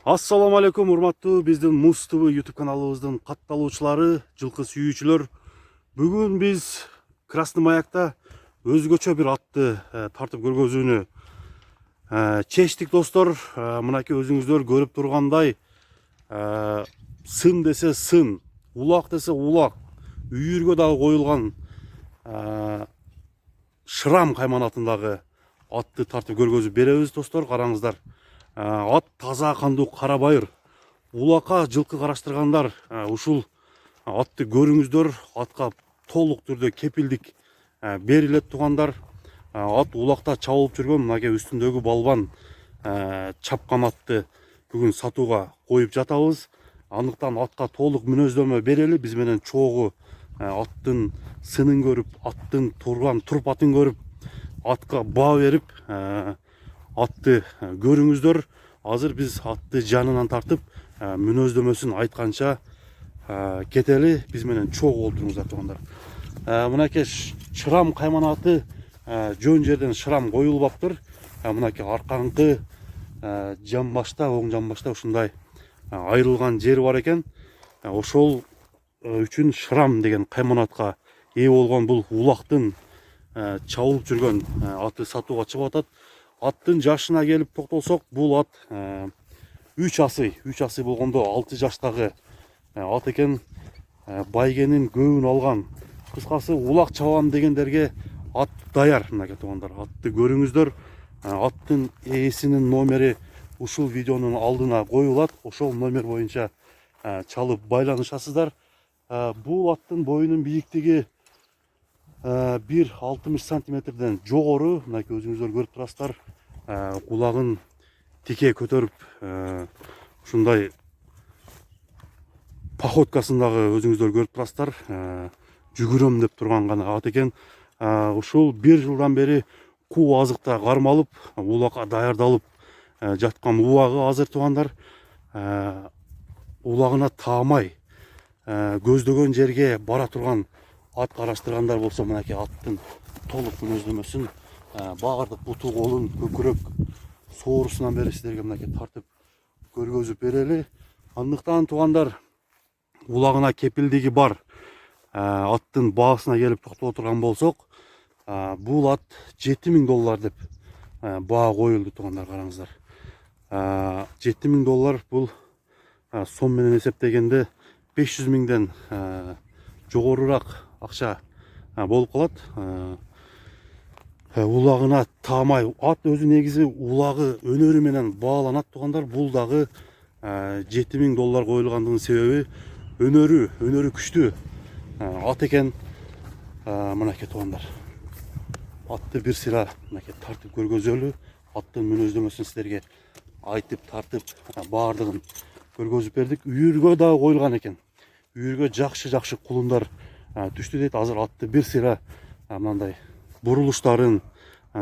Assalamu алейкум, урматтуу биздин Муз ТВ YouTube каналыбыздын катталуучулары, жылкы сүйүүчүлөр. Бүгүн биз Красный Маякта өзгөчө бир атты тартып көргөзүүнү чечтик достор. Мынакей өзүңүздөр көрүп тургандай, сын десе сын, улак десе улак, үйүргө дагы коюлган Шрам кайманатындагы атты тартып көргөзүп беребиз достор. Караңыздар. Ат таза кандуу кара байыр. Улакка жылкы караштыргандар ушул атты көрүңүздөр. Атка толук түрдө кепилдик берилет тугандар. Ат улакта чабылып жүргөн мынакей үстүндөгү балбан чапкан атты бүгүн сатууга коюп жатабыз. Андыктан атка толук мүнөздөмө берели. Биз менен чогуу аттын сынын көрүп, аттын турган турпатын көрүп, атка баа берип, атты көрүңүздөр. Азыр биз атты жанынан тартып, мүнөздөмөсүн айтканча кетели. Биз менен чогуу олтуруңуздар туугандар. Мынакей Шрам кайманаты жөн жерден шрам коюлбаптыр. Мынакей аркаңкы жамбашта, оң жамбашта ушундай айрылган жери бар экен. Ошол үчүн Шрам деген кайманатка ээ болгон бул улактын чабылып жүргөн аты сатууга чыгып атат. Аттын жашына келип токтолсок, бул ат 3 асый болгондо 6 жаштагы ат экен. Байгенин көбүн алган. Кыскасы улак чабам дегендерге ат даяр. Мынакей туугандар, атты көрүңүздөр. Аттын ээсинин номери ушул видеонун алдына коюлат. Ошол номер боюнча чалып байланышасыздар. Бул аттын боюнун бийиктиги 1,60 сантиметрден жогору. Мынакей өзүңүздөр көрүп турасыздар. Кулагын тике көтөрүп, ушундай походкасындагы өзүңүздөр көрүп турасыздар. Жүгүрөм деп турган гана ат экен. Ушул 1 жылдан бери куу азыкта кармалып, улакка даярдалып жаткан убагы азыр туугандар. Улагына таамай көздөгөн жерге бара турган ат караштыргандар болсо, мынакей аттын толук мүнөздөмөсүн, баардык буту колун, көкүрөк соорусунан бери сиздерге мынакей тартып көргөзүп берели. Андыктан туугандар, улагына кепилдиги бар аттын баасына келип токтоло турган болсок, бул ат $7000 деп баа коюлду туугандар. Караңыздар. $7000 бул сом менен эсептегенде 500 миңден жогорурак акча болуп калат. Улагына таамай, ат өзү негизи улагы өнөрү менен бааланат туугандар. Бул дагы $7000 коюлгандыгынын себеби өнөрү күчтүү ат экен. Мынакей туугандар, атты бир сыйра мынакей тартып көргөзөлү. Аттын мүнөздөмөсүн сиздерге айтып, тартып, баардыгын көргөзүп бердик. Үйүргө дагы коюлган экен. Үйүргө жакшы кулундар түштү дейт. Азыр атты бир сыйра мындай бурулуштарын,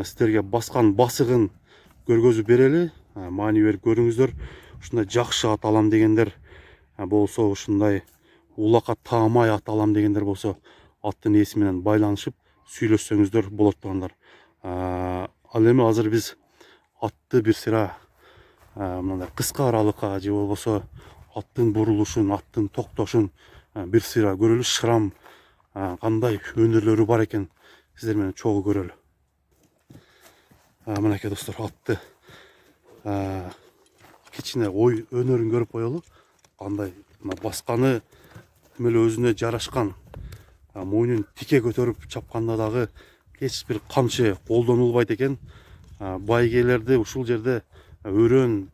сиздерге баскан басыгын көргөзүп берели. Маани берип көрүңүздөр. Ушундай жакшы ат алам дегендер болсо, ушундай улакка таамай ат алам дегендер болсо, аттын ээси менен байланышып сүйлөшсөңүздөр болот туугандар. Ал эми азыр биз атты бир сыйра мындай кыска аралыкка же болбосо аттын бурулушун, аттын токтошун бир сыйра көрөлү. Шрам кандай өнөрлөрү бар экен, сиздер менен чогуу көрөлү. Мынакей достор, атты кичине ой өнөрүн көрүп коелу. Кандай басканы эле өзүнө жарашкан, мойнун тике көтөрүп чапканда дагы эч бир камчы колдонулбайт экен. Байгелерди ушул жерде өрөөндө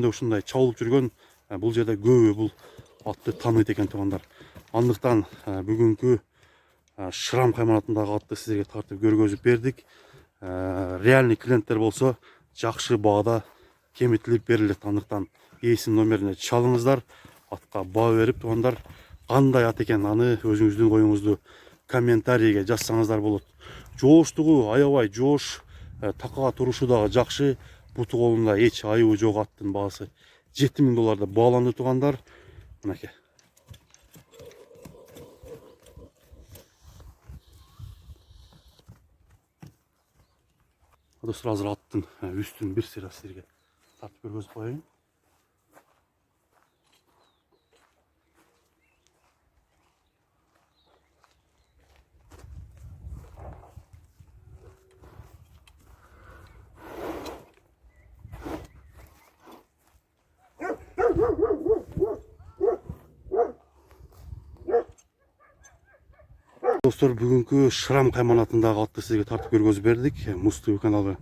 ушундай чабылып жүргөн, бул жерде көбү бул атты тааныйт экен туугандар. Андыктан бүгүнкү Шрам кайманатындагы атты сиздерге тартып көргөзүп бердик. Реальный клиенттер болсо жакшы баада кемитилип берилет. Андыктан ээсинин номерине чалыңыздар, атка баа берип туугандар. Кандай ат экен, аны өзүңүздүн оюңузду комментарийге жазсаңыздар болот. Жооштугу аябай жоош, такага турушу дагы жакшы. Буту колунда эч айыбы жок аттын баасы $7000 деп бааланды туугандар. Мынакей. Достор, азыр аттын үстүн бир сыйра сиздерге тартып көргөзүп коеюн. Достор, бүгүнкү Шрам кайманатындагы атты сизге тартып көргөзүп бердик. Муз ТВ каналы.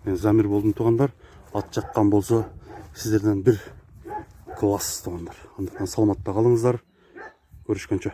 Мен Замир болдум туугандар. Ат жаккан болсо сиздерден бир класс туугандар. Андыктан саламатта калыңыздар. Көрүшкөнчө.